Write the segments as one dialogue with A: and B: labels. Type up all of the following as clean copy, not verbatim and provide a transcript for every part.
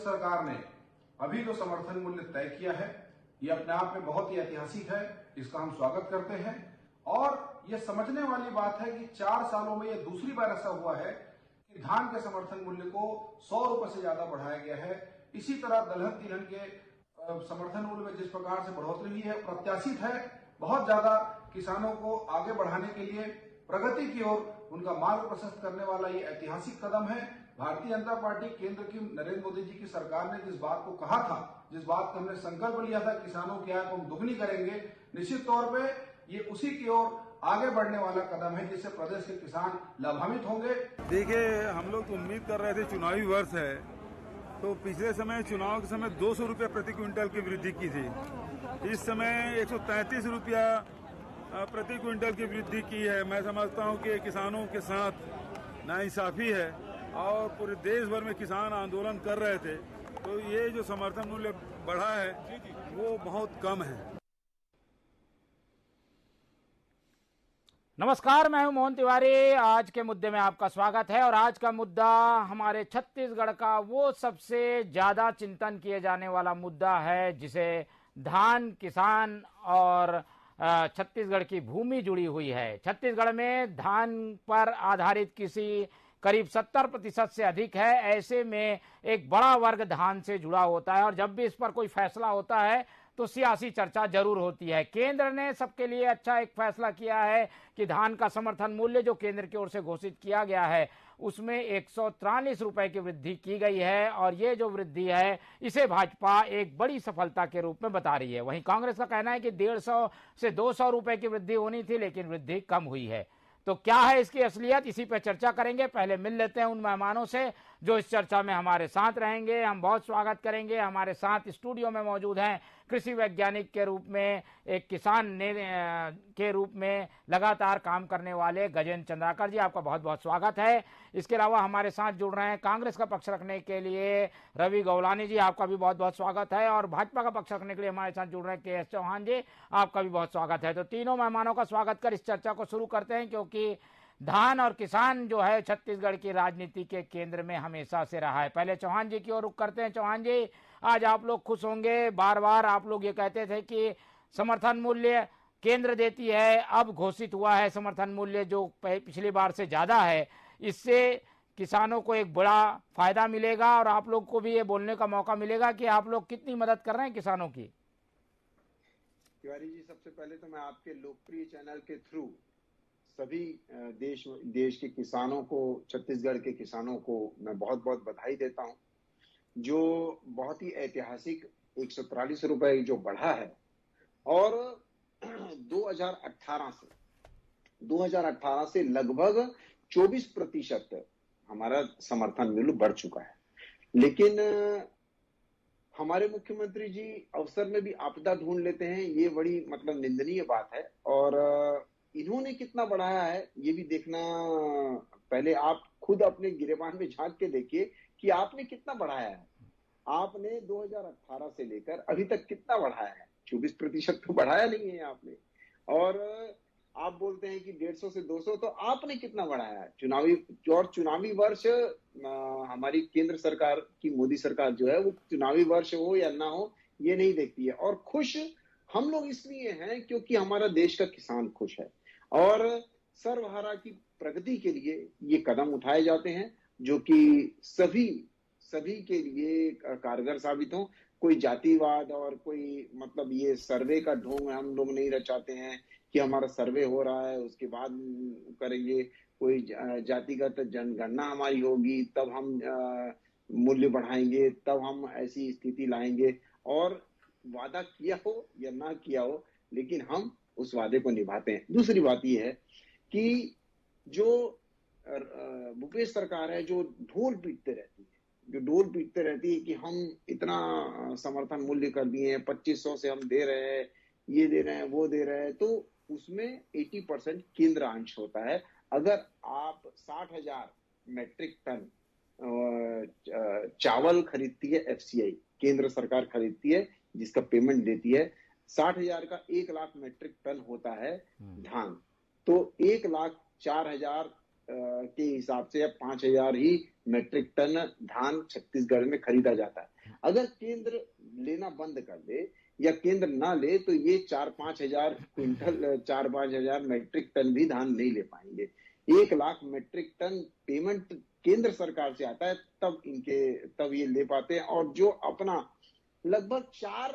A: सरकार ने अभी जो समर्थन मूल्य तय किया है, ये अपने आप में बहुत ही ऐतिहासिक है। इसका हम स्वागत करते हैं और ये समझने वाली बात है कि 4 सालों में ये दूसरी बार ऐसा हुआ है कि धान के समर्थन मूल्य को 100 रुपए से ज्यादा बढ़ाया गया है। इसी तरह दलहन तिलहन के समर्थन मूल्य में जिस प्रकार से बढ़ोतरी हुई है, प्रत्याशित है बहुत ज्यादा किसानों को आगे बढ़ाने के लिए, प्रगति की ओर उनका मार्ग प्रशस्त करने वाला ये ऐतिहासिक कदम है। भारतीय जनता पार्टी केंद्र की नरेंद्र मोदी जी की सरकार ने जिस बात को कहा था, जिस बात का हमने संकल्प लिया था, किसानों की आय को हम दुगनी करेंगे, निश्चित तौर पे ये उसी की ओर आगे बढ़ने वाला कदम है जिससे प्रदेश के किसान लाभान्वित होंगे।
B: देखिए, हम लोग उम्मीद कर रहे थे, चुनावी वर्ष है तो पिछले समय चुनाव के समय 200 रुपया प्रति क्विंटल की वृद्धि की थी। इस समय 133 रुपया प्रति क्विंटल की वृद्धि की है। मैं समझता हूं कि किसानों के साथ नाइंसाफी है और पूरे देश भर में किसान आंदोलन कर रहे थे, तो ये जो समर्थन मूल्य बढ़ा है वो बहुत कम है।
C: नमस्कार, मैं हूं मोहन तिवारी। आज के मुद्दे में आपका स्वागत है और आज का मुद्दा हमारे छत्तीसगढ़ का वो सबसे ज्यादा चिंतन किए जाने वाला मुद्दा है जिसे धान, किसान और छत्तीसगढ़ की भूमि जुड़ी हुई है। छत्तीसगढ़ में धान पर आधारित कृषि करीब 70% से अधिक है। ऐसे में एक बड़ा वर्ग धान से जुड़ा होता है और जब भी इस पर कोई फैसला होता है तो सियासी चर्चा जरूर होती है। केंद्र ने सबके लिए अच्छा एक फैसला किया है कि धान का समर्थन मूल्य जो केंद्र की ओर से घोषित किया गया है उसमें 143 रुपए की वृद्धि की गई है और ये जो वृद्धि है इसे भाजपा एक बड़ी सफलता के रूप में बता रही है। वहीं कांग्रेस का कहना है कि 150 से 200 रुपए की वृद्धि होनी थी, लेकिन वृद्धि कम हुई है। तो क्या है इसकी असलियत, इसी पर चर्चा करेंगे। पहले मिल लेते हैं उन मेहमानों से जो इस चर्चा में हमारे साथ रहेंगे। हम बहुत स्वागत करेंगे। हमारे साथ स्टूडियो में मौजूद हैं कृषि वैज्ञानिक के रूप में, एक किसान के रूप में लगातार काम करने वाले गजेंद्र चंद्राकर जी, आपका बहुत बहुत स्वागत है। इसके अलावा हमारे साथ जुड़ रहे हैं कांग्रेस का पक्ष रखने के लिए रवि गौलानी जी, आपका भी बहुत बहुत स्वागत है। और भाजपा का पक्ष रखने के लिए हमारे साथ जुड़ रहे हैं के.एस. चौहान जी, आपका भी बहुत स्वागत है। तो तीनों मेहमानों का स्वागत कर इस चर्चा को शुरू करते हैं, क्योंकि धान और किसान जो है छत्तीसगढ़ की राजनीति के केंद्र में हमेशा से रहा है। पहले चौहान जी की ओर रुख करते हैं। चौहान जी, आज आप लोग खुश होंगे, बार बार आप लोग ये कहते थे कि समर्थन मूल्य केंद्र देती है, अब घोषित हुआ है समर्थन मूल्य जो पिछली बार से ज्यादा है। इससे किसानों को एक बड़ा फायदा मिलेगा और आप लोग को भी ये बोलने का मौका मिलेगा कि आप लोग कितनी मदद कर रहे हैं किसानों की।
D: तिवारी जी, सबसे पहले तो मैं आपके लोकप्रिय चैनल के थ्रू सभी देश के किसानों को, छत्तीसगढ़ के किसानों को मैं बहुत बहुत बधाई देता हूं। जो बहुत ही ऐतिहासिक 143 रुपए जो बढ़ा है और 2018 से लगभग 24% हमारा समर्थन मूल्य बढ़ चुका है। लेकिन हमारे मुख्यमंत्री जी अवसर में भी आपदा ढूंढ लेते हैं, ये बड़ी मतलब निंदनीय बात है। और इन्होंने कितना बढ़ाया है ये भी देखना, पहले आप खुद अपने गिरेबान में झांक के देखिए कि आपने कितना बढ़ाया है। आपने 2018 से लेकर अभी तक कितना बढ़ाया है? 24% तो बढ़ाया नहीं है आपने। और आप बोलते हैं कि 150 से 200, तो आपने कितना बढ़ाया है? चुनावी वर्ष, हमारी केंद्र सरकार की मोदी सरकार जो है वो चुनावी वर्ष हो या ना हो ये नहीं देखती है। और खुश हम लोग इसलिए हैं क्योंकि हमारा देश का किसान खुश है और सर्वहारा की प्रगति के लिए ये कदम उठाए जाते हैं जो कि सभी के लिए कारगर साबित हो। कोई जातिवाद और कोई मतलब ये सर्वे का ढोंग हम लोग नहीं रचाते हैं कि हमारा सर्वे हो रहा है उसके बाद करेंगे, कोई जातिगत जनगणना हमारी होगी तब हम मूल्य बढ़ाएंगे, तब हम ऐसी स्थिति लाएंगे। और वादा किया हो या ना किया हो, लेकिन हम उस वादे को निभाते हैं। दूसरी बात यह है कि जो भूपेश सरकार है जो ढोल पीटते रहती है कि हम इतना समर्थन मूल्य कर दिए हैं, 2500 से हम दे रहे हैं, ये दे रहे हैं, वो दे रहे हैं, तो उसमें 80% केंद्र अंश होता है। अगर आप 60,000 मैट्रिक टन चावल खरीदती है एफसीआई, केंद्र सरकार खरीदती है जिसका पेमेंट देती है, 60,000 का 1 लाख मैट्रिक टन होता है धान, तो 1,04,000 के हिसाब से या 5,000 ही मैट्रिक टन धान छत्तीसगढ़ में खरीदा जाता है। अगर केंद्र लेना बंद कर दे या केंद्र ना ले तो ये 4-5 हजार क्विंटल 4-5 हजार मेट्रिक टन भी धान नहीं ले पाएंगे। 1 लाख मेट्रिक टन पेमेंट केंद्र सरकार से आता है, तब ये ले पाते हैं। और जो अपना लगभग 4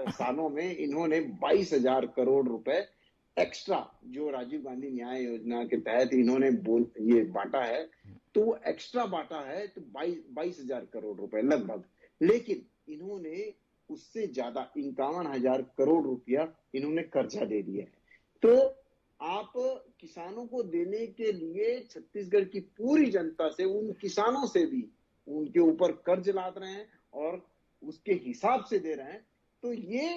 D: सालों में इन्होंने 22,000 करोड़ रुपए एक्स्ट्रा, जो राजीव गांधी न्याय योजना के तहत इन्होंने ये बांटा है, तो वो एक्स्ट्रा बांटा है, तो 22,000 करोड़ रुपए लगभग। लेकिन इन्होंने उससे ज्यादा 51,000 करोड़ रुपया इन्होंने कर्जा दे दिया है। तो आप किसानों को देने के लिए छत्तीसगढ़ की पूरी जनता से, उन किसानों से भी उनके ऊपर कर्ज लाद रहे हैं और उसके हिसाब से दे रहे हैं। तो ये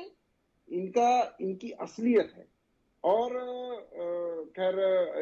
D: इनकी असलियत है। और खैर,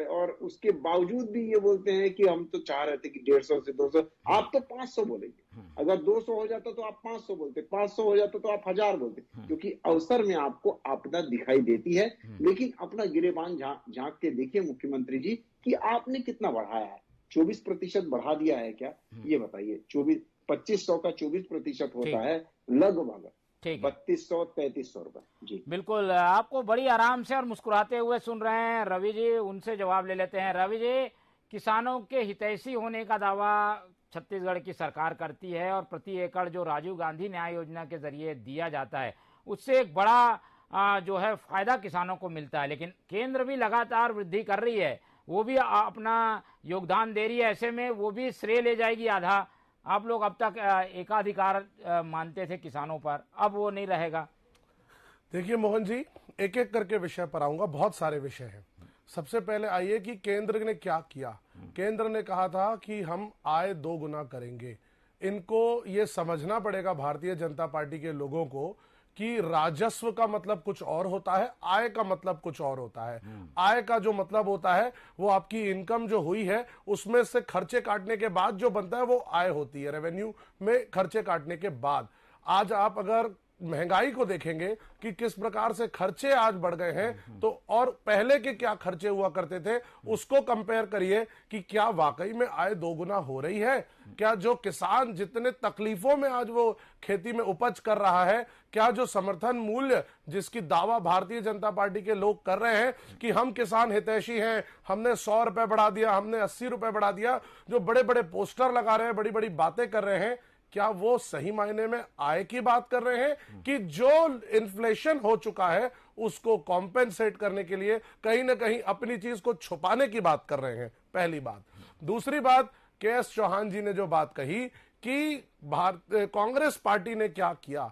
D: और उसके बावजूद भी ये बोलते हैं कि हम तो चाह रहे थे कि 150 से 200, आप तो 500 बोलेंगे। अगर 200 हो जाता तो आप 500 बोलते, 500 हो जाता तो आप 1000 बोलते, क्योंकि अवसर में आपको आपदा दिखाई देती है। लेकिन अपना गिरेबान झांक के देखिए मुख्यमंत्री जी कि आपने कितना बढ़ाया है। 24% बढ़ा दिया है क्या, ये बताइए। 2500 का 24% होता है लगभग 3200-3300 रुपए। जी
C: बिल्कुल, आपको बड़ी आराम से और मुस्कुराते हुए सुन रहे हैं रवि जी, उनसे जवाब ले लेते हैं। रवि जी, किसानों के हितैषी होने का दावा छत्तीसगढ़ की सरकार करती है और प्रति एकड़ जो राजीव गांधी न्याय योजना के जरिए दिया जाता है उससे एक बड़ा जो है फायदा किसानों को मिलता है। लेकिन केंद्र भी लगातार वृद्धि कर रही है, वो भी अपना योगदान दे रही है, ऐसे में वो भी श्रेय ले जाएगी आधा। आप लोग अब तक एकाधिकार मानते थे किसानों पर, अब वो नहीं रहेगा।
E: देखिए मोहन जी, एक एक करके विषय पर आऊंगा, बहुत सारे विषय हैं। सबसे पहले आइए कि केंद्र ने क्या किया। केंद्र ने कहा था कि हम आय 2 गुना करेंगे। इनको ये समझना पड़ेगा भारतीय जनता पार्टी के लोगों को कि राजस्व का मतलब कुछ और होता है, आय का मतलब कुछ और होता है। आय का जो मतलब होता है वो आपकी इनकम जो हुई है उसमें से खर्चे काटने के बाद जो बनता है वो आय होती है, रेवेन्यू में खर्चे काटने के बाद। आज आप अगर महंगाई को देखेंगे कि किस प्रकार से खर्चे आज बढ़ गए हैं, तो और पहले के क्या खर्चे हुआ करते थे उसको कंपेयर करिए कि क्या वाकई में आय 2 गुना हो रही है। क्या जो किसान जितने तकलीफों में आज वो खेती में उपज कर रहा है, क्या जो समर्थन मूल्य जिसकी दावा भारतीय जनता पार्टी के लोग कर रहे हैं कि हम किसान हितैषी हैं, हमने 100 रुपए बढ़ा दिया, हमने 80 रुपए बढ़ा दिया, जो बड़े बड़े पोस्टर लगा रहे हैं, बड़ी बड़ी बातें कर रहे हैं, क्या वो सही मायने में आय की बात कर रहे हैं कि जो इन्फ्लेशन हो चुका है उसको कॉम्पेंसेट करने के लिए कहीं ना कहीं अपनी चीज को छुपाने की बात कर रहे हैं? पहली बात। दूसरी बात, के.एस. चौहान जी ने जो बात कही कि कांग्रेस पार्टी ने क्या किया,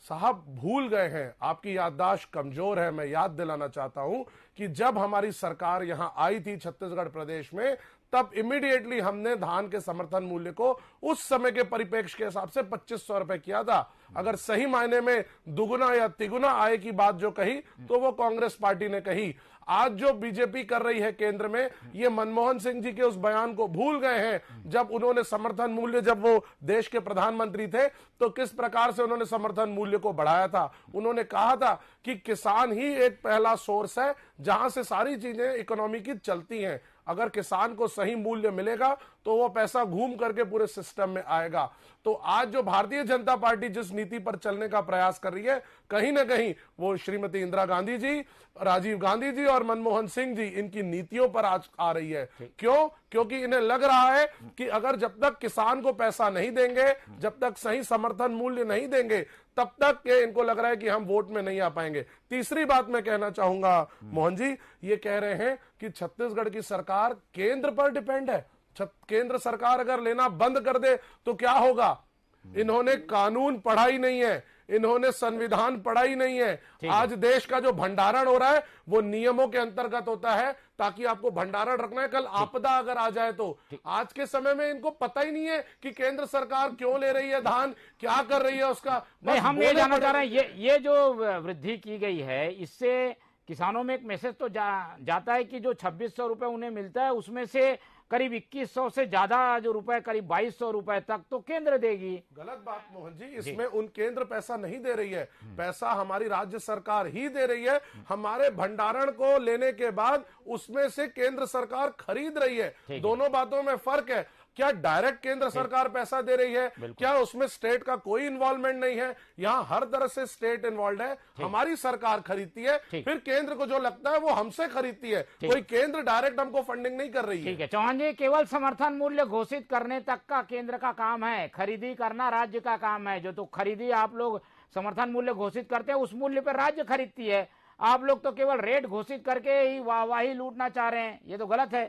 E: साहब भूल गए हैं, आपकी याददाश्त कमजोर है। मैं याद दिलाना चाहता हूं कि जब हमारी सरकार यहां आई थी छत्तीसगढ़ प्रदेश में, तब इमीडिएटली हमने धान के समर्थन मूल्य को उस समय के परिप्रेक्ष्य के हिसाब से 2500 रुपए किया था। अगर सही मायने में दुगुना या तिगुना आय की बात जो कही तो वो कांग्रेस पार्टी ने कही। आज जो बीजेपी कर रही है केंद्र में, ये मनमोहन सिंह जी के उस बयान को भूल गए हैं जब उन्होंने समर्थन मूल्य, जब वो देश के प्रधानमंत्री थे तो किस प्रकार से उन्होंने समर्थन मूल्य को बढ़ाया था। उन्होंने कहा था कि किसान ही एक पहला सोर्स है जहां से सारी चीजें इकोनॉमी की चलती हैं। अगर किसान को सही मूल्य मिलेगा तो वो पैसा घूम करके पूरे सिस्टम में आएगा। तो आज जो भारतीय जनता पार्टी जिस नीति पर चलने का प्रयास कर रही है, कहीं ना कहीं वो श्रीमती इंदिरा गांधी जी, राजीव गांधी जी और मनमोहन सिंह जी, इनकी नीतियों पर आज आ रही है। क्यों? क्योंकि इन्हें लग रहा है कि अगर जब तक किसान को पैसा नहीं देंगे, जब तक सही समर्थन मूल्य नहीं देंगे, तब तक के इनको लग रहा है कि हम वोट में नहीं आ पाएंगे। तीसरी बात मैं कहना चाहूंगा मोहन जी, ये कह रहे हैं कि छत्तीसगढ़ की सरकार केंद्र पर डिपेंड है। केंद्र सरकार अगर लेना बंद कर दे तो क्या होगा? इन्होंने कानून पढ़ा ही नहीं है, इन्होंने संविधान पढ़ा ही नहीं है। आज देश का जो भंडारण हो रहा है वो नियमों के अंतर्गत होता है, ताकि आपको भंडारण रखना है, कल आपदा अगर आ जाए तो। आज के समय में इनको पता ही नहीं है कि केंद्र सरकार क्यों ले रही है धान, क्या कर रही है उसका।
C: नहीं, हम ये जानना चाह रहे हैं, ये जो वृद्धि की गई है इससे किसानों में एक मैसेज तो जाता है कि जो 2600 रुपए उन्हें मिलता है उसमें से करीब 2100 से ज्यादा जो रुपए, करीब 2200 रुपए तक तो केंद्र देगी।
E: गलत बात मोहन जी, इसमें उन केंद्र पैसा नहीं दे रही है, पैसा हमारी राज्य सरकार ही दे रही है। हमारे भंडारण को लेने के बाद उसमें से केंद्र सरकार खरीद रही है। दोनों बातों में फर्क है। क्या डायरेक्ट केंद्र सरकार पैसा दे रही है? क्या उसमें स्टेट का कोई इन्वॉल्वमेंट नहीं है? यहाँ हर तरह से स्टेट इन्वॉल्व है। हमारी सरकार खरीदती है, फिर केंद्र को जो लगता है वो हमसे खरीदती है। कोई केंद्र डायरेक्ट हमको फंडिंग नहीं कर रही है।
C: ठीक है चौहान जी, केवल समर्थन मूल्य घोषित करने तक का केंद्र का काम है, खरीदी करना राज्य का काम है। जो तो खरीदी आप लोग समर्थन मूल्य घोषित करते हैं, उस मूल्य पर राज्य खरीदती है। आप लोग तो केवल रेट घोषित करके ही वाहवाही लूटना चाह रहे हैं, ये तो गलत है।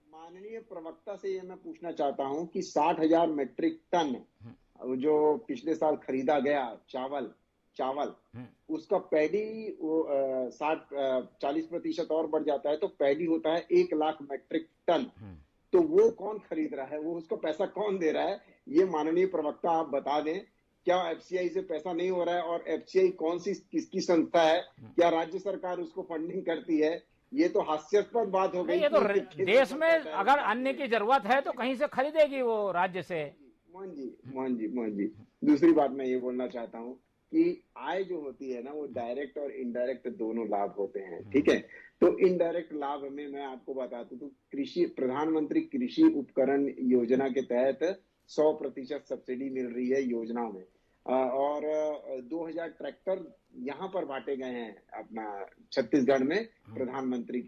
D: माननीय प्रवक्ता से ये मैं पूछना चाहता हूं कि 60,000 मीट्रिक टन जो पिछले साल खरीदा गया चावल उसका पैडी 40% और बढ़ जाता है तो पैडी होता है 1 लाख मीट्रिक टन। तो वो कौन खरीद रहा है, वो उसको पैसा कौन दे रहा है, ये माननीय प्रवक्ता आप बता दें। क्या एफसीआई से पैसा नहीं हो रहा है? और एफसीआई कौन सी किसकी संस्था है? क्या राज्य सरकार उसको फंडिंग करती है? ये तो हास्यास्पद बात हो गई।
C: ये तो देश में अगर अन्न की जरूरत है तो कहीं से खरीदेगी वो राज्य से।
D: मोहन जी, दूसरी बात मैं ये बोलना चाहता हूँ कि आय जो होती है ना, वो डायरेक्ट और इनडायरेक्ट दोनों लाभ होते हैं, ठीक है। तो इनडायरेक्ट लाभ में मैं आपको बताता हूँ, तो प्रधानमंत्री कृषि उपकरण योजना के तहत 100% सब्सिडी मिल रही है योजनाओं में, और 2000 ट्रैक्टर यहाँ पर बांटे गए हैं अपना छत्तीसगढ़ में प्रधानमंत्री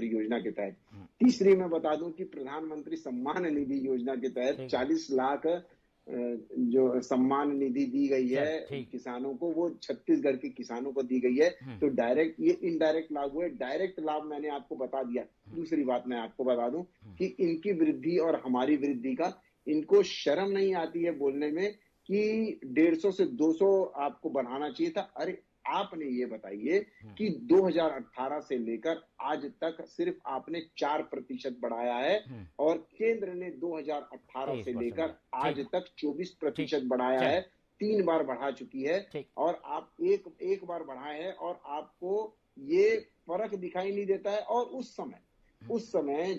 D: योजना के तहत। तीसरी मैं बता दूं कि प्रधानमंत्री सम्मान निधि योजना के तहत 40 लाख जो सम्मान निधि दी गई है किसानों को, वो छत्तीसगढ़ के किसानों को दी गई है। तो डायरेक्ट, ये इनडायरेक्ट लाभ हुए। डायरेक्ट लाभ मैंने आपको बता दिया। दूसरी बात मैं आपको बता दूं कि इनकी वृद्धि और हमारी वृद्धि का इनको शर्म नहीं आती है बोलने में कि 150 से 200 आपको बढ़ाना चाहिए था। अरे आपने ये बताइए कि 2018 से लेकर आज तक सिर्फ आपने 4% बढ़ाया है, और केंद्र ने 2018 से लेकर आज तक 24% बढ़ाया है। 3 बार बढ़ा चुकी है, और आप एक बार बढ़ाए हैं, और आपको ये फर्क दिखाई नहीं देता है। और उस समय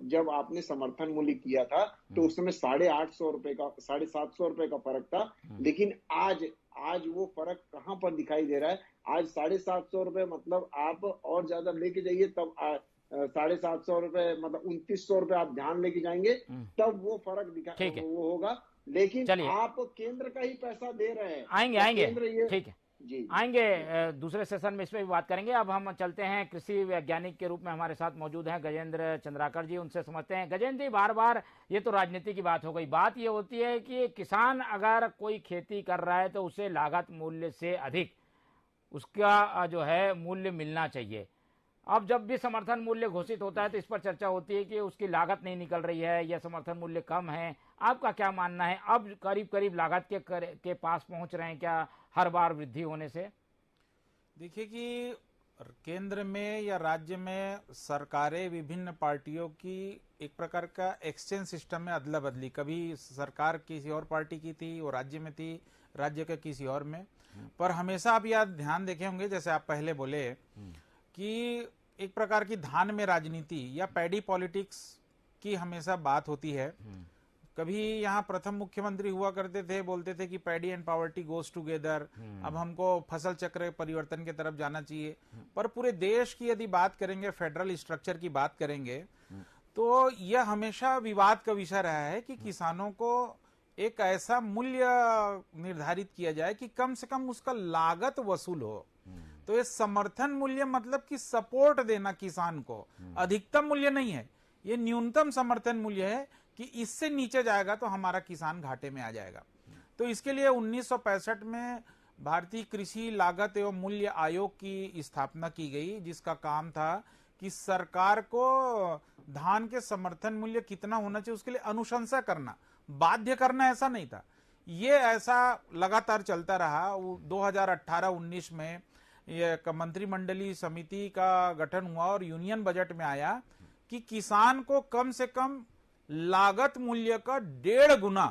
D: जब आपने समर्थन मूल्य किया था तो उस समय 750 रुपए का फर्क था, लेकिन आज वो फर्क कहां पर दिखाई दे रहा है? आज 750 रुपए, मतलब आप और ज्यादा लेके जाइए तब 750 रुपए, मतलब 2900 रुपए आप ध्यान लेके जाएंगे तब वो फर्क वो होगा। लेकिन आप केंद्र का ही पैसा दे रहे हैं।
C: आएंगे ठीक है जी, आएंगे दूसरे सेशन में इस पे भी बात करेंगे। अब हम चलते हैं, कृषि वैज्ञानिक के रूप में हमारे साथ मौजूद हैं गजेंद्र चंद्राकर जी, उनसे समझते हैं। गजेंद्र जी, बार बार ये तो राजनीति की बात हो गई, बात ये होती है कि किसान अगर कोई खेती कर रहा है तो उसे लागत मूल्य से अधिक उसका जो है मूल्य मिलना चाहिए। अब जब भी समर्थन मूल्य घोषित होता है तो इस पर चर्चा होती है कि उसकी लागत नहीं निकल रही है या समर्थन मूल्य कम है। आपका क्या मानना है? अब करीब करीब लागत के पास पहुंच रहे हैं क्या हर बार वृद्धि होने से?
F: देखिए कि केंद्र में या राज्य में सरकारें विभिन्न पार्टियों की एक प्रकार का एक्सचेंज सिस्टम में अदला बदली, कभी सरकार किसी और पार्टी की थी, वो राज्य में थी, राज्य का किसी और में। पर हमेशा आप याद ध्यान देखे होंगे, जैसे आप पहले बोले कि एक प्रकार की धान में राजनीति या पैडी पॉलिटिक्स की हमेशा बात होती है। कभी यहाँ प्रथम मुख्यमंत्री हुआ करते थे, बोलते थे कि paddy and poverty goes together, अब हमको फसल चक्र परिवर्तन की तरफ जाना चाहिए। पर पूरे देश की यदि बात करेंगे, फेडरल स्ट्रक्चर की बात करेंगे, तो यह हमेशा विवाद का विषय रहा है कि किसानों को एक ऐसा मूल्य निर्धारित किया जाए कि कम से कम उसका लागत वसूल हो। तो ये समर्थन मूल्य मतलब कि सपोर्ट देना किसान को, अधिकतम मूल्य नहीं है, ये न्यूनतम समर्थन मूल्य है कि इससे नीचे जाएगा तो हमारा किसान घाटे में आ जाएगा। तो इसके लिए 1965 में भारतीय कृषि लागत एवं मूल्य आयोग की स्थापना की गई, जिसका काम था कि सरकार को धान के समर्थन मूल्य कितना होना चाहिए उसके लिए अनुशंसा करना, बाध्य करना ऐसा नहीं था। ये ऐसा लगातार चलता रहा। 2018-19 में एक मंत्रिमंडलीय समिति का गठन हुआ और यूनियन बजट में आया कि किसान को कम से कम लागत मूल्य का 1.5 गुना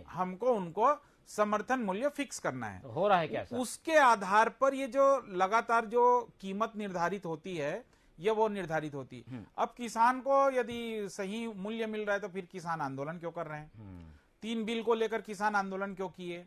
F: हमको उनको समर्थन मूल्य फिक्स करना है।
C: हो रहा है क्या सर?
F: उसके आधार पर ये जो लगातार जो कीमत निर्धारित होती है ये वो निर्धारित होती है। अब किसान को यदि सही मूल्य मिल रहा है तो फिर किसान आंदोलन क्यों कर रहे हैं? 3 बिल को लेकर किसान आंदोलन क्यों किए?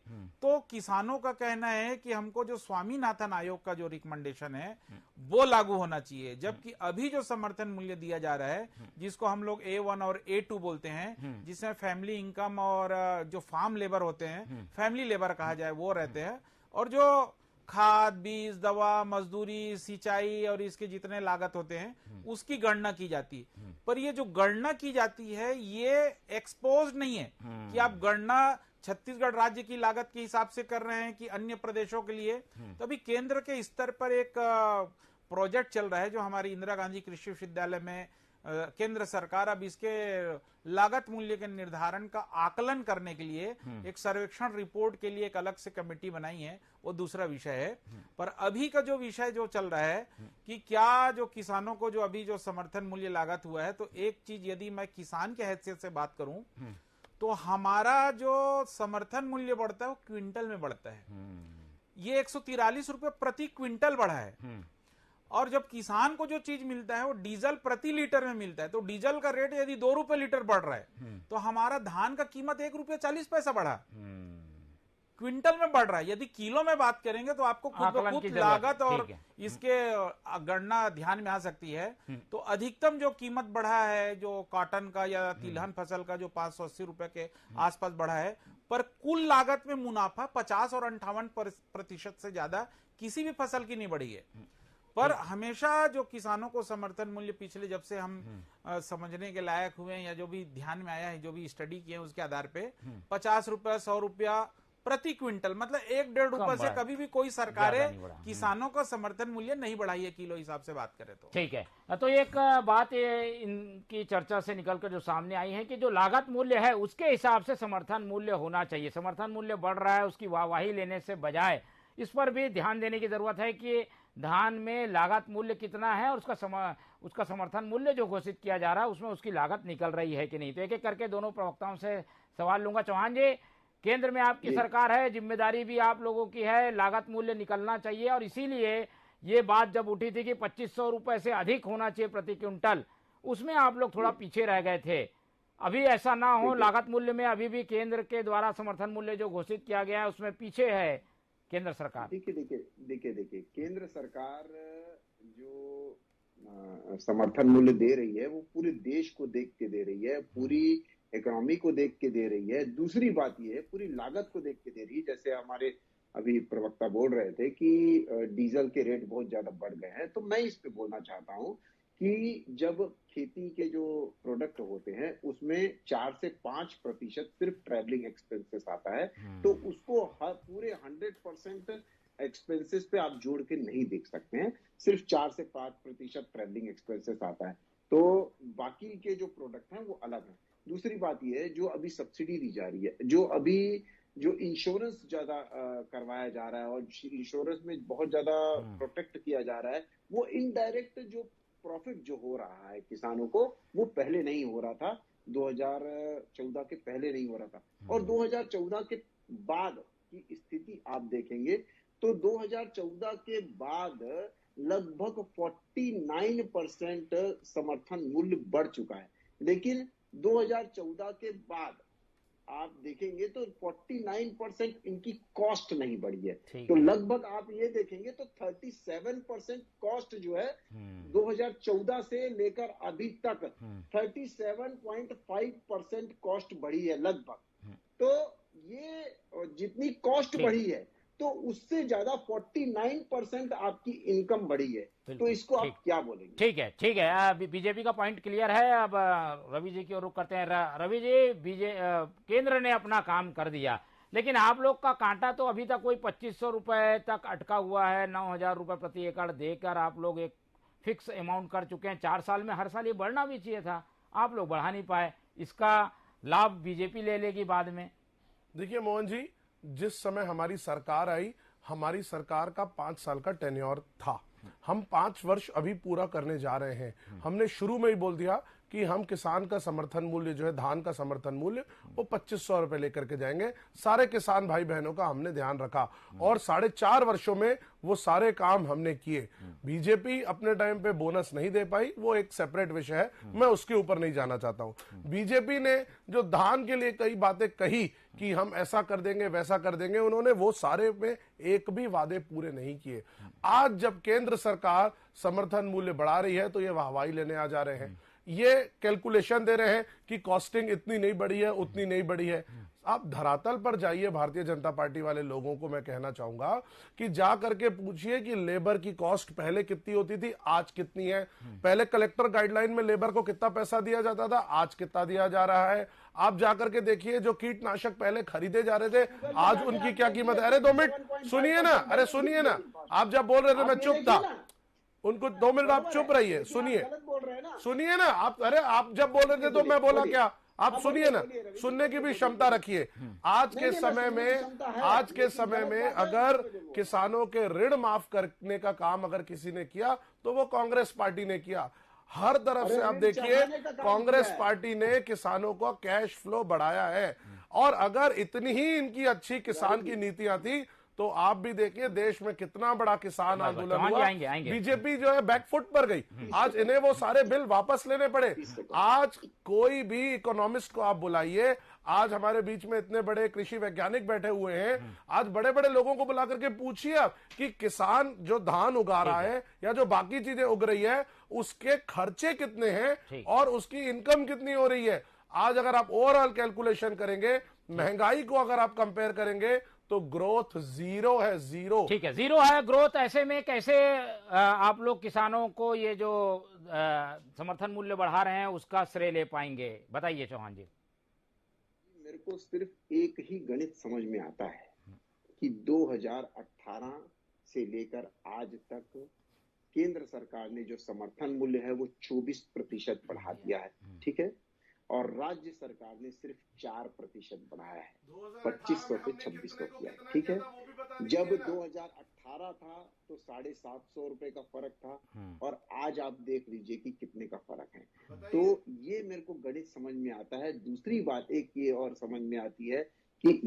F: तो किसानों का कहना है कि हमको जो स्वामीनाथन आयोग का जो रिकमेंडेशन है वो लागू होना चाहिए, जबकि अभी जो समर्थन मूल्य दिया जा रहा है, जिसको हम लोग A1 और A2 बोलते हैं, जिसमें फैमिली इनकम और जो फार्म लेबर होते हैं, फैमिली लेबर कहा जाए, वो रहते हैं, और जो खाद, बीज, दवा, मजदूरी, सिंचाई और इसके जितने लागत होते हैं उसकी गणना की जाती है। पर ये जो गणना की जाती है ये एक्सपोज नहीं है कि आप गणना छत्तीसगढ़ राज्य की लागत के हिसाब से कर रहे हैं कि अन्य प्रदेशों के लिए। तो अभी केंद्र के स्तर पर एक प्रोजेक्ट चल रहा है जो हमारी इंदिरा गांधी कृषि विश्वविद्यालय में केंद्र सरकार अब इसके लागत मूल्य के निर्धारण का आकलन करने के लिए एक सर्वेक्षण रिपोर्ट के लिए एक अलग से कमेटी बनाई है, वो दूसरा विषय है। पर अभी का जो विषय जो चल रहा है कि क्या जो किसानों को जो अभी जो समर्थन मूल्य लागत हुआ है, तो एक चीज यदि मैं किसान के हैसियत से बात करूं तो हमारा जो समर्थन मूल्य बढ़ता है वो क्विंटल में बढ़ता है। ये 143 रुपए प्रति क्विंटल बढ़ा है, और जब किसान को जो चीज मिलता है वो डीजल प्रति लीटर में मिलता है, तो डीजल का रेट यदि 2 रुपए लीटर बढ़ रहा है तो हमारा धान का कीमत 1 रुपया 40 पैसा बढ़ा, क्विंटल में बढ़ रहा है। यदि किलो में बात करेंगे तो आपको खुद लागत और इसके गणना ध्यान में आ सकती है। तो अधिकतम जो कीमत बढ़ा है जो कॉटन का या तिलहन फसल का जो 580 रुपए के आसपास बढ़ा है, पर कुल लागत में मुनाफा 50 और 58% से ज्यादा किसी भी फसल की नहीं बढ़ी है। पर हमेशा जो किसानों को समर्थन मूल्य पिछले जब से हम समझने के लायक हुए हैं या जो भी ध्यान में आया है, जो भी स्टडी किए हैं उसके आधार पे 50 रुपया 100 रुपया प्रति क्विंटल, मतलब 1-1.5 रुपए से कभी भी कोई सरकारें किसानों का समर्थन मूल्य नहीं बढ़ाई है किलो हिसाब से बात करें तो।
C: ठीक है, तो एक बात ये इनकी चर्चा से निकलकर जो सामने आई है कि जो लागत मूल्य है उसके हिसाब से समर्थन मूल्य होना चाहिए। समर्थन मूल्य बढ़ रहा है, उसकी वाहवाही लेने से बजाय इस पर भी ध्यान देने की जरूरत है कि धान में लागत मूल्य कितना है और उसका समर्थन मूल्य जो घोषित किया जा रहा है उसमें उसकी लागत निकल रही है कि नहीं। तो एक एक करके दोनों प्रवक्ताओं से सवाल लूंगा। चौहान जी, केंद्र में आपकी सरकार है, जिम्मेदारी भी आप लोगों की है, लागत मूल्य निकलना चाहिए, और इसीलिए ये बात जब उठी थी कि 2500 रुपए से अधिक होना चाहिए प्रति क्विंटल, उसमें आप लोग थोड़ा पीछे रह गए थे। अभी ऐसा ना हो, लागत मूल्य में अभी भी केंद्र के द्वारा समर्थन मूल्य जो घोषित किया गया है उसमें पीछे है केंद्र सरकार।
D: देखिए केंद्र सरकार जो समर्थन मूल्य दे रही है वो पूरे देश को देख के दे रही है, पूरी इकोनॉमी को देख के दे रही है। दूसरी बात ये है पूरी लागत को देख के दे रही है। जैसे हमारे अभी प्रवक्ता बोल रहे थे कि डीजल के रेट बहुत ज्यादा बढ़ गए हैं, तो मैं इस पे बोलना चाहता हूं कि जब खेती के जो प्रोडक्ट होते हैं उसमें 4 से 5% सिर्फ ट्रैवलिंग एक्सपेंसेस आता है, तो उसको पूरे 100% एक्सपेंसेस पे आप जोड़ के नहीं देख सकते हैं। सिर्फ 4 से 5% ट्रैवलिंग एक्सपेंसेस आता है, तो बाकी के जो प्रोडक्ट हैं वो अलग है। दूसरी बात ये है जो अभी सब्सिडी दी जा रही है, जो इंश्योरेंस ज्यादा करवाया जा रहा है और इंश्योरेंस में बहुत ज्यादा प्रोटेक्ट किया जा रहा है, वो इनडायरेक्ट जो प्रॉफिट जो हो रहा है किसानों को वो पहले नहीं हो रहा था, 2014 के पहले नहीं हो रहा था। और 2014 के बाद की स्थिति आप देखेंगे तो 2014 के बाद लगभग 49% समर्थन मूल्य बढ़ चुका है, लेकिन 2014 के बाद आप देखेंगे तो 49% इनकी कॉस्ट नहीं बढ़ी है। तो लगभग आप ये देखेंगे तो 37% कॉस्ट जो है 2014 से लेकर अभी तक 37.5% कॉस्ट बढ़ी है लगभग। तो ये जितनी कॉस्ट बढ़ी है तो उससे ज्यादा 49% आपकी इनकम बढ़ी है। तो इसको आप क्या बोलेंगे?
C: ठीक है, बीजेपी का पॉइंट क्लियर है। अब रवि जी की ओर रुख करते हैं। रवि जी, केंद्र ने अपना काम कर दिया, लेकिन आप लोग का कांटा तो अभी तक कोई 2500 रुपए तक अटका हुआ है। 9000 रुपए प्रति एकड़ देकर आप लोग एक फिक्स अमाउंट कर चुके हैं। 4 साल में हर साल ये बढ़ना भी चाहिए था, आप लोग बढ़ा नहीं पाए। इसका लाभ बीजेपी ले लेगी बाद में।
E: देखिए मोहन जी, जिस समय हमारी सरकार आई, हमारी सरकार का 5 साल का टेन्योर था। हम 5 वर्ष अभी पूरा करने जा रहे हैं। हमने शुरू में ही बोल दिया कि हम किसान का समर्थन मूल्य जो है, धान का समर्थन मूल्य, वो 2500 रुपए लेकर के जाएंगे। सारे किसान भाई बहनों का हमने ध्यान रखा और 4.5 वर्षों में वो सारे काम हमने किए। बीजेपी अपने टाइम पे बोनस नहीं दे पाई, वो एक सेपरेट विषय है, मैं उसके ऊपर नहीं जाना चाहता हूं। बीजेपी ने जो धान के लिए कई बातें कही कि हम ऐसा कर देंगे वैसा कर देंगे, उन्होंने वो सारे में एक भी वादे पूरे नहीं किए। आज जब केंद्र सरकार समर्थन मूल्य बढ़ा रही है तो ये वाहवाही लेने आ जा रहे हैं, ये कैलकुलेशन दे रहे हैं कि कॉस्टिंग इतनी नहीं बढ़ी है, उतनी नहीं बढ़ी है। आप धरातल पर जाइए, भारतीय जनता पार्टी वाले लोगों को मैं कहना चाहूंगा कि जा करके पूछिए कि लेबर की कॉस्ट पहले कितनी होती थी, आज कितनी है। पहले कलेक्टर गाइडलाइन में लेबर को कितना पैसा दिया जाता था, आज कितना दिया जा रहा है। आप जाकर के देखिए, जो कीटनाशक पहले खरीदे जा रहे थे, आज उनकी क्या कीमत है। अरे 2 मिनट सुनिए ना, अरे सुनिए ना, आप जब बोल रहे थे मैं चुप था, उनको 2 मिनट आप चुप रहिए, सुनिए ना आप। अरे आप जब बोल रहे थे तो मैं बोला क्या, आप सुनिए ना, सुनने की भी क्षमता रखिए। आज के समय में अगर किसानों के ऋण माफ करने का काम अगर किसी ने किया तो वो कांग्रेस पार्टी ने किया। हर तरफ से आप देखिए, कांग्रेस पार्टी ने किसानों का कैश फ्लो बढ़ाया है। और अगर इतनी ही इनकी अच्छी किसान की नीतियां थी तो आप भी देखिए देश में कितना बड़ा किसान आंदोलन हुआ। बीजेपी जो है बैकफुट पर गई, आज इन्हें वो सारे बिल वापस लेने पड़े। आज कोई भी इकोनॉमिस्ट को आप बुलाइए, आज हमारे बीच में इतने बड़े कृषि वैज्ञानिक बैठे हुए हैं, आज बड़े बड़े लोगों को बुला करके पूछिए आप कि किसान जो धान उगा रहा है या जो बाकी चीजें उग रही है, उसके खर्चे कितने हैं और उसकी इनकम कितनी हो रही है। आज अगर आप ओवरऑल कैलकुलेशन करेंगे, महंगाई को अगर आप कंपेयर करेंगे तो ग्रोथ जीरो है, जीरो।
C: ठीक है, जीरो है ग्रोथ। ऐसे में कैसे आप लोग किसानों को ये जो समर्थन मूल्य बढ़ा रहे हैं उसका श्रेय ले पाएंगे, बताइए चौहान जी।
D: मेरे को सिर्फ एक ही गणित समझ में आता है कि 2018 से लेकर आज तक केंद्र सरकार ने जो समर्थन मूल्य है वो 24% बढ़ा दिया है, ठीक है, और राज्य सरकार ने सिर्फ 4% बढ़ाया है, 2500 से 2600 किया, ठीक है। जब 2018 था तो 750 रुपए का फर्क था और आज आप देख लीजिए कि कितने का फर्क है। तो ये मेरे को गणित समझ में आता है। दूसरी बात एक ये और समझ में आती है कि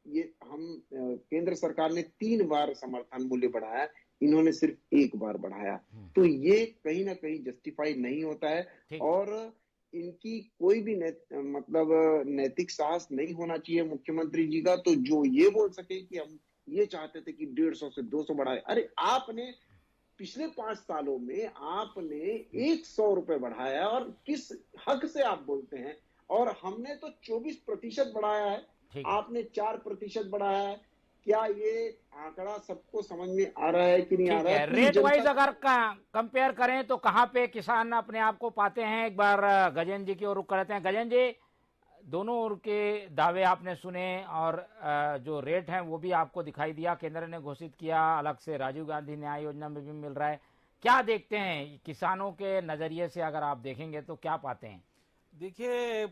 D: ये हम केंद्र सरकार ने 3 बार समर्थन मूल्य बढ़ाया, इन्होंने सिर्फ 1 बार बढ़ाया, तो ये कहीं ना कहीं जस्टिफाई नहीं होता है और इनकी कोई भी नैतिक साहस नहीं होना चाहिए मुख्यमंत्री जी का, तो जो ये बोल सके कि हम ये चाहते थे कि 150 से 200 बढ़ाए। अरे आपने पिछले 5 सालों में आपने 100 रुपए बढ़ाया और किस हक से आप बोलते हैं, और हमने तो 24% बढ़ाया है, आपने 4% बढ़ाया है। क्या ये आंकड़ा सबको समझ में आ रहा है कि नहीं आ रहा है?
C: रेट वाइज अगर कंपेयर करें तो कहाँ पे किसान अपने आप को पाते हैं? एक बार गजेंद्र जी की ओर रुख करते हैं। गजेंद्र जी, दोनों ओर के दावे आपने सुने और जो रेट है वो भी आपको दिखाई दिया, केंद्र ने घोषित किया, अलग से राजीव गांधी न्याय योजना में भी मिल रहा है। क्या देखते हैं किसानों के नजरिए से, अगर आप देखेंगे तो क्या पाते हैं?
F: देखिए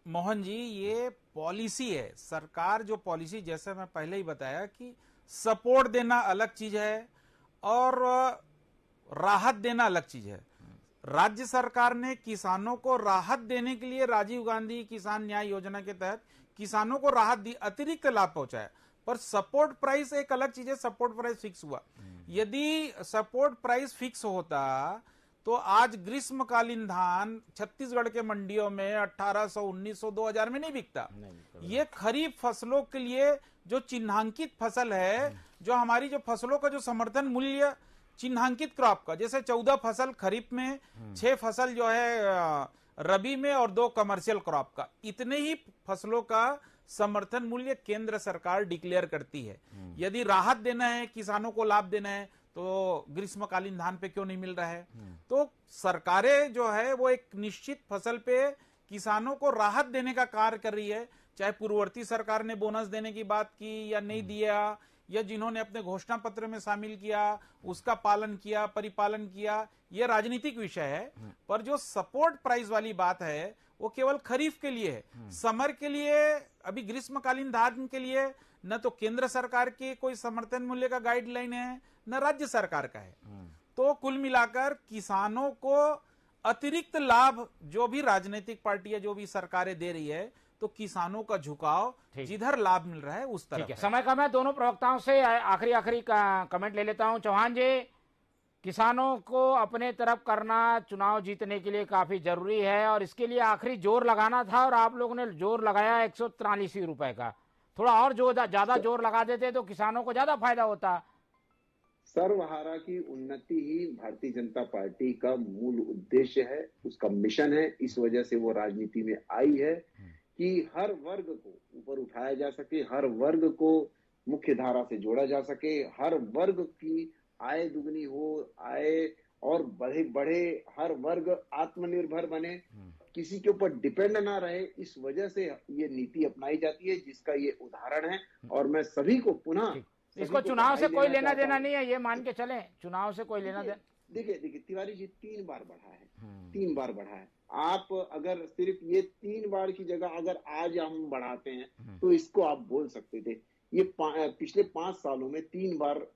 F: मोहन जी, ये पॉलिसी है, सरकार जो पॉलिसी, जैसे मैं पहले ही बताया कि सपोर्ट देना अलग चीज है और राहत देना अलग चीज है। राज्य सरकार ने किसानों को राहत देने के लिए राजीव गांधी किसान न्याय योजना के तहत किसानों को राहत दी, अतिरिक्त लाभ पहुंचाया, पर सपोर्ट प्राइस एक अलग चीज है। सपोर्ट प्राइस फिक्स हुआ, यदि सपोर्ट प्राइस फिक्स होता तो आज ग्रीष्मकालीन धान छत्तीसगढ़ के मंडियों में 1800, 1900, 2000 में नहीं बिकता। ये खरीफ फसलों के लिए जो चिन्हांकित फसल है, जो हमारी जो फसलों का जो समर्थन मूल्य चिन्हांकित क्रॉप का, जैसे 14 फसल खरीफ में, 6 फसल जो है रबी में और 2 कमर्शियल क्रॉप का, इतने ही फसलों का समर्थन मूल्य केंद्र सरकार डिक्लेयर करती है। यदि राहत देना है, किसानों को लाभ देना है, तो ग्रीष्मकालीन धान पे क्यों नहीं मिल रहा है? तो सरकारें जो है वो एक निश्चित फसल पे किसानों को राहत देने का कार्य कर रही है। चाहे पूर्ववर्ती सरकार ने बोनस देने की बात की या नहीं दिया, या जिन्होंने अपने घोषणा पत्र में शामिल किया उसका पालन किया, परिपालन किया, यह राजनीतिक विषय है। पर जो सपोर्ट प्राइस वाली बात है वो केवल खरीफ के लिए है। समर के लिए, अभी ग्रीष्मकालीन धान के लिए न तो केंद्र सरकार की कोई समर्थन मूल्य का गाइडलाइन है, न राज्य सरकार का है। तो कुल मिलाकर किसानों को अतिरिक्त लाभ जो भी राजनीतिक पार्टियां जो भी सरकारें दे रही है, तो किसानों का झुकाव जिधर लाभ मिल रहा है उस तरफ है।
C: समय का मैं दोनों प्रवक्ताओं से आखिरी कमेंट ले लेता हूं। चौहान जी, किसानों को अपने तरफ करना चुनाव जीतने के लिए काफी जरूरी है और इसके लिए आखिरी जोर लगाना था और आप लोगों ने जोर लगाया 143 रुपए का। थोड़ा और जो ज्यादा जोर लगा देते तो किसानों को ज्यादा फायदा होता।
D: सर्वहारा की उन्नति ही भारतीय जनता पार्टी का मूल उद्देश्य है, उसका मिशन है। इस वजह से वो राजनीति में आई है कि हर वर्ग को ऊपर उठाया जा सके, हर वर्ग को मुख्य धारा से जोड़ा जा सके, हर वर्ग की आय दुगनी हो, आय और बढ़े, हर वर्ग आत्मनिर्भर बने, किसी के ऊपर डिपेंड ना रहे। इस वजह से ये नीति अपनाई जाती है, जिसका ये उदाहरण है। और मैं सभी को पुनः
C: इसको चुनाव से कोई लेना देना नहीं है, ये मान के चलें, चुनाव से कोई लेना देना।
D: देखिए तिवारी जी, 3 बार बढ़ा है, 3 बार बढ़ा है। आप अगर सिर्फ ये 3 बार की जगह अगर आज हम बढ़ाते हैं तो इसको आप बोल सकते थे। ये पिछले 5 सालों में 3 बार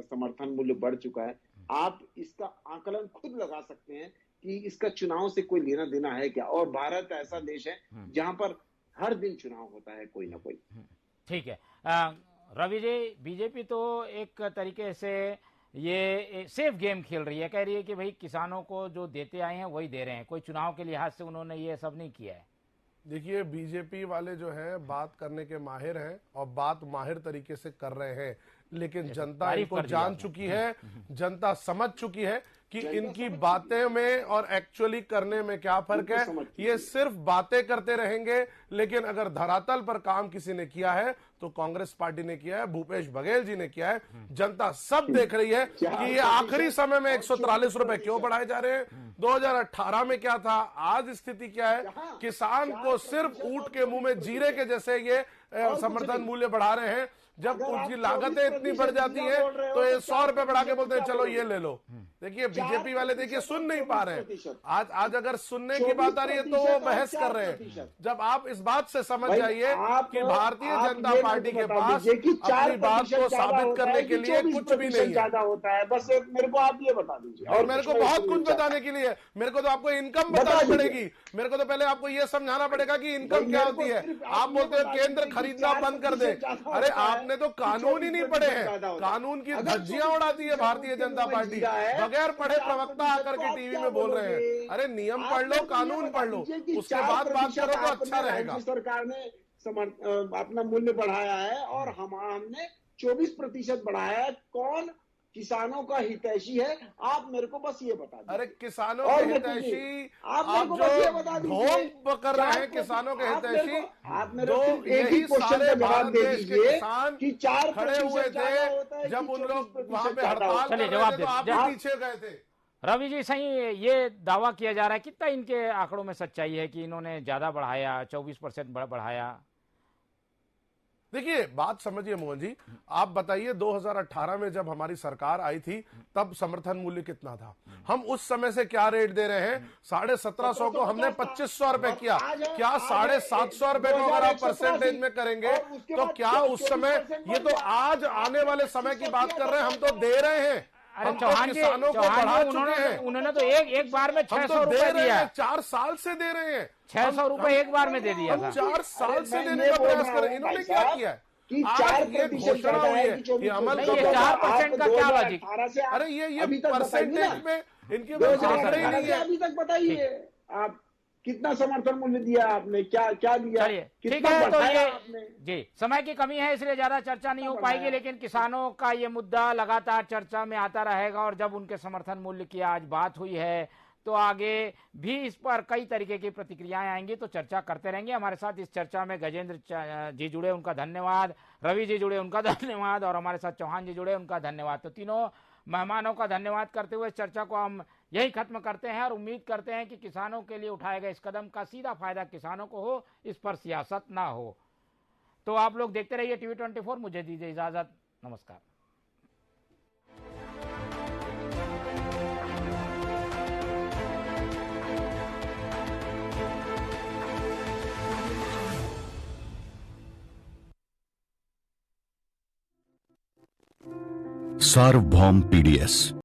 D: समर्थन मूल्य बढ़ चुका है। आप इसका आकलन खुद लगा सकते हैं कि इसका चुनाव से कोई लेना देना है क्या। और भारत ऐसा देश है जहां पर हर दिन चुनाव होता है कोई ना कोई।
C: ठीक है रवि जी, बीजेपी तो एक तरीके से ये सेफ गेम खेल रही है, कह रही है कि भाई किसानों को जो देते आए हैं वही दे रहे हैं, कोई चुनाव के लिहाज से उन्होंने ये सब नहीं किया है।
E: देखिए, बीजेपी वाले जो है बात करने के माहिर हैं और बात माहिर तरीके से कर रहे हैं, लेकिन जनता इनको जान चुकी है, जनता समझ चुकी है कि इनकी बातें में और एक्चुअली करने में क्या फर्क है। ये सिर्फ बातें करते रहेंगे, लेकिन अगर धरातल पर काम किसी ने किया है तो कांग्रेस पार्टी ने किया है, भूपेश बघेल जी ने किया है। जनता सब देख रही है कि ये आखिरी समय में 143 रुपए क्यों बढ़ाए जा रहे हैं। 2018 में क्या था, आज स्थिति क्या है। किसान को सिर्फ ऊंट के मुंह में जीरे के जैसे ये समर्थन मूल्य बढ़ा रहे हैं। जब उनकी लागतें इतनी बढ़ जाती है तो ये 100 रुपए बढ़ा के बोलते हैं चलो ये ले लो। देखिए बीजेपी वाले देखिए सुन नहीं पा रहे हैं। आज अगर सुनने की बात आ रही है तो वो बहस कर रहे हैं। जब आप इस बात से समझ जाइए कि भारतीय जनता पार्टी के पास अपनी बात को साबित करने के लिए कुछ भी नहीं
D: ज्यादा होता है। बस मेरे को आप ये बता दीजिए।
E: और मेरे को बहुत कुछ बताने के लिए, मेरे को तो आपको इनकम बतानी पड़ेगी। मेरे को तो पहले आपको ये समझाना पड़ेगा कि इनकम क्या होती है। आप बोलते हो केंद्र खरीदना बंद कर दे। अरे आपने तो कानून ही नहीं पढ़े हैं, कानून की धज्जियां उड़ाती है भारतीय जनता पार्टी। बगैर पढ़े प्रवक्ता आकर के टीवी में बोल रहे हैं। अरे नियम पढ़ लो, कानून पढ़ लो, उसके बाद बात करो तो अच्छा रहेगा।
D: सरकार ने अपना मूल्य बढ़ाया है और हमने 24% बढ़ाया है। कौन किसानों का हितैषी है, आप मेरे को बस ये बता दीजिए।
E: अरे किसानों के हितैषी आप जो ढोंग कर रहे हैं, किसानों के हितैषी
D: आप मेरे को एक ही क्वेश्चन का जवाब दे दीजिए कि 4
E: खड़े हुए थे जब उन लोग वहां पे हड़ताल कर रहे थे तो आप भी पीछे गए थे।
C: रवि जी, सही ये दावा किया जा रहा है, कितना इनके आंकड़ों में सच्चाई है कि इन्होंने ज्यादा बढ़ाया, 24% बढ़ाया?
E: देखिए बात समझिए मोहन जी, आप बताइए 2018 में जब हमारी सरकार आई थी तब समर्थन मूल्य कितना था। हम उस समय से क्या रेट दे रहे हैं, 1750 को हमने 2500 रुपए किया। क्या 750 रुपए को अगर आप परसेंटेज में करेंगे तो क्या उस समय, ये तो आज आने वाले समय की बात कर रहे हैं, हम तो दे रहे हैं।
C: अरे चौहान जी, उन्होंने तो एक बार में 600 रुपए दिया।
E: 4 साल से दे रहे हैं,
C: 600 रुपए एक बार में दे दिया था।
E: 4 साल से देने का प्रयास कर रहे हैं। इन्होंने क्या किया है
D: कि
E: आज ये घोषणा हुई है कि अमल
C: ये 4% का क्या लॉजिक?
E: अरे ये परसेंटेज में इनके पास आंकड़े ही नहीं है।
D: अभी तक बताइए आप कितना समर्थन मूल्य दिया आपने, क्या दिया।
C: ठीक है, तो ये जी समय की कमी है इसलिए ज्यादा चर्चा नहीं हो पाएगी, लेकिन किसानों का ये मुद्दा लगातार चर्चा में आता रहेगा और जब उनके समर्थन मूल्य की आज बात हुई है तो आगे भी इस पर कई तरीके की प्रतिक्रियाएं आएंगी, तो चर्चा करते रहेंगे। हमारे साथ इस चर्चा में गजेंद्र जी जुड़े, उनका धन्यवाद, रवि जी जुड़े, उनका धन्यवाद, और हमारे साथ चौहान जी जुड़े, उनका धन्यवाद। तो तीनों मेहमानों का धन्यवाद करते हुए चर्चा को हम यही खत्म करते हैं और उम्मीद करते हैं कि किसानों के लिए उठाए गए इस कदम का सीधा फायदा किसानों को हो, इस पर सियासत ना हो। तो आप लोग देखते रहिए टीवी 24। मुझे दीजिए इजाजत, नमस्कार।
G: सार्वभौम पीडीएस।